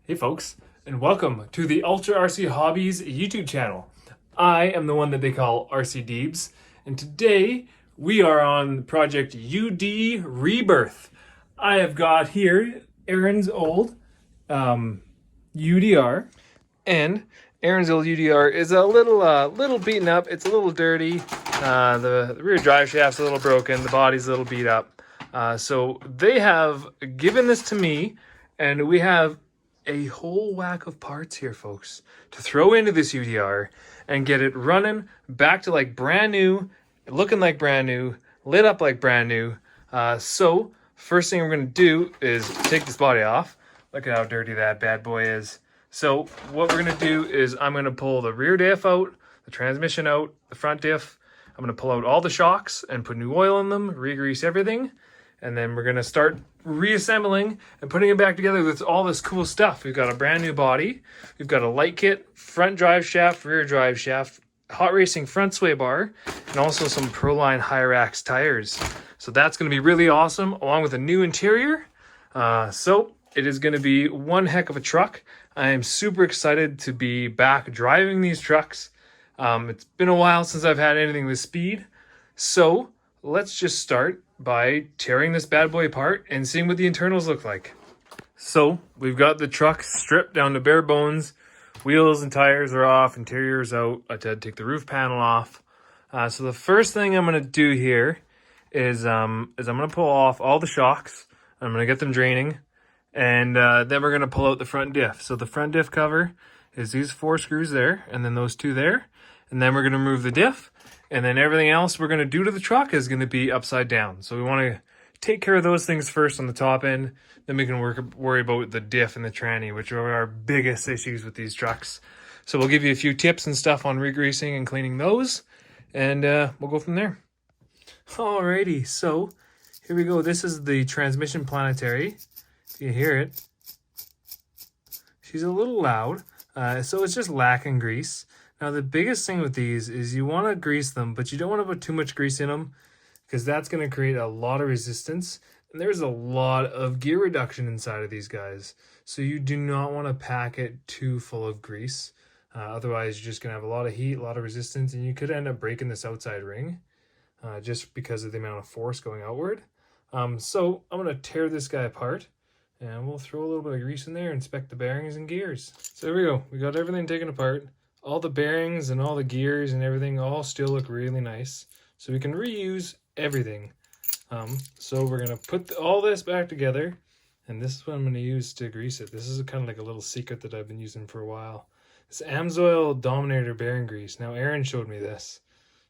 Hey folks, and welcome to the Ultra RC Hobbies YouTube channel. I am the one that they call Rcdeibs, and today we are on project UD Rebirth. I have got here Aaron's old UDR, and Aaron's old UDR is a little beaten up. It's a little dirty. The rear drive shaft's a little broken. The body's a little beat up. So they have given this to me, and we have a whole whack of parts here, folks, to throw into this UDR and get it running back to like brand new, looking like brand new, lit up like brand new. So first thing we're going to do is take this body off. Look at how dirty that bad boy is. So what we're going to do is I'm going to pull the rear diff out, the transmission out, the front diff. I'm going to pull out all the shocks and put new oil in them, re-grease everything. And then we're going to start reassembling and putting it back together with all this cool stuff. We've got a brand new body. We've got a light kit, front drive shaft, rear drive shaft, hot racing front sway bar, and also some Proline Hyrax tires. So that's going to be really awesome, along with a new interior. So it is going to be one heck of a truck. I am super excited to be back driving these trucks. It's been a while since I've had anything with speed. So let's just start by tearing this bad boy apart and seeing what the internals look like. So we've got the truck stripped down to bare bones. Wheels and tires are off, interior's out. I had to take the roof panel off. So the first thing I'm going to do here is I'm going to pull off all the shocks. I'm going to get them draining. And then we're going to pull out the front diff. So the front diff cover is these 4 screws there, and then those 2 there. And then we're going to remove the diff. And then everything else we're going to do to the truck is going to be upside down. So we want to take care of those things first on the top end. Then we can worry about the diff and the tranny, which are our biggest issues with these trucks. So we'll give you a few tips and stuff on re-greasing and cleaning those. And we'll go from there. Alrighty, so here we go. This is the transmission planetary. If you hear it, she's a little loud. So it's just lacking grease. Now, the biggest thing with these is you want to grease them, but you don't want to put too much grease in them because that's going to create a lot of resistance. And there's a lot of gear reduction inside of these guys. So you do not want to pack it too full of grease. Otherwise, you're just going to have a lot of heat, a lot of resistance, and you could end up breaking this outside ring just because of the amount of force going outward. So I'm going to tear this guy apart, and we'll throw a little bit of grease in there, inspect the bearings and gears. So there we go. We got everything taken apart. All the bearings and all the gears and everything all still look really nice. So we can reuse everything. So we're going to put all this back together. And this is what I'm going to use to grease it. This is kind of like a little secret that I've been using for a while. It's Amsoil Dominator bearing grease. Now Aaron showed me this.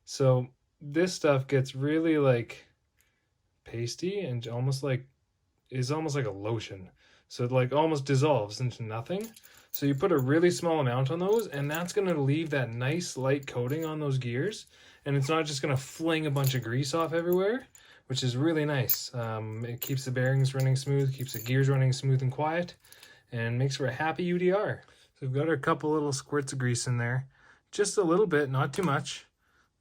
So this stuff gets really like pasty and almost like a lotion. So it like almost dissolves into nothing. So you put a really small amount on those, and that's going to leave that nice light coating on those gears. And it's not just going to fling a bunch of grease off everywhere, which is really nice. It keeps the bearings running smooth, keeps the gears running smooth and quiet, and makes for a happy UDR. So we've got a couple little squirts of grease in there. Just a little bit, not too much.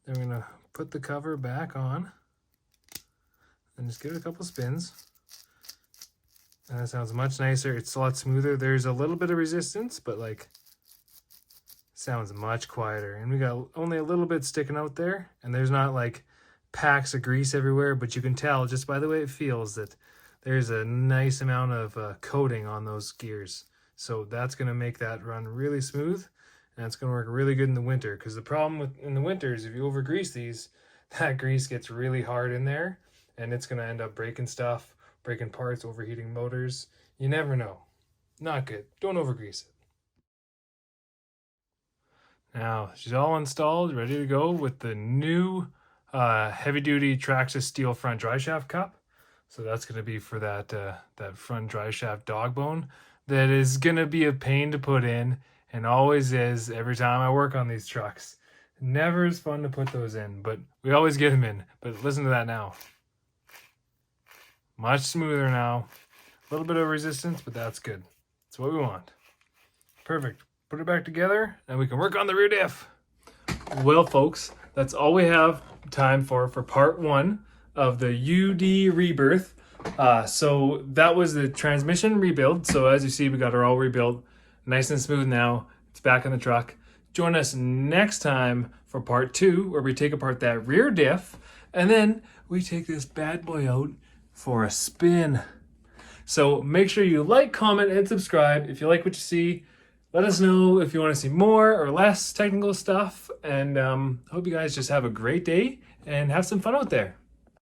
Then we're going to put the cover back on and just give it a couple spins. And that sounds much nicer. It's a lot smoother. There's a little bit of resistance, but like sounds much quieter. And we got only a little bit sticking out there, and there's not like packs of grease everywhere, but you can tell just by the way it feels that there's a nice amount of coating on those gears. So that's going to make that run really smooth, and it's going to work really good in the winter, because the problem in the winter is if you over grease these, that grease gets really hard in there, and it's going to end up breaking stuff, breaking parts, overheating motors. You never know. Not good. Don't overgrease it. Now, she's all installed, ready to go with the new heavy-duty Traxxas steel front drive shaft cup. So that's going to be for that front drive shaft dog bone. That is going to be a pain to put in, and always is every time I work on these trucks. Never is fun to put those in, but we always get them in. But listen to that now. Much smoother now. A little bit of resistance, but that's good. That's what we want. Perfect. Put it back together, and we can work on the rear diff. Well, folks, that's all we have time for part 1 of the UD Rebirth. So that was the transmission rebuild. So as you see, we got her all rebuilt, nice and smooth now. It's back in the truck. Join us next time for part 2, where we take apart that rear diff, and then we take this bad boy out for a spin. So make sure you like, comment, and subscribe if you like what you see. Let us know if you want to see more or less technical stuff. And hope you guys just have a great day and have some fun out there.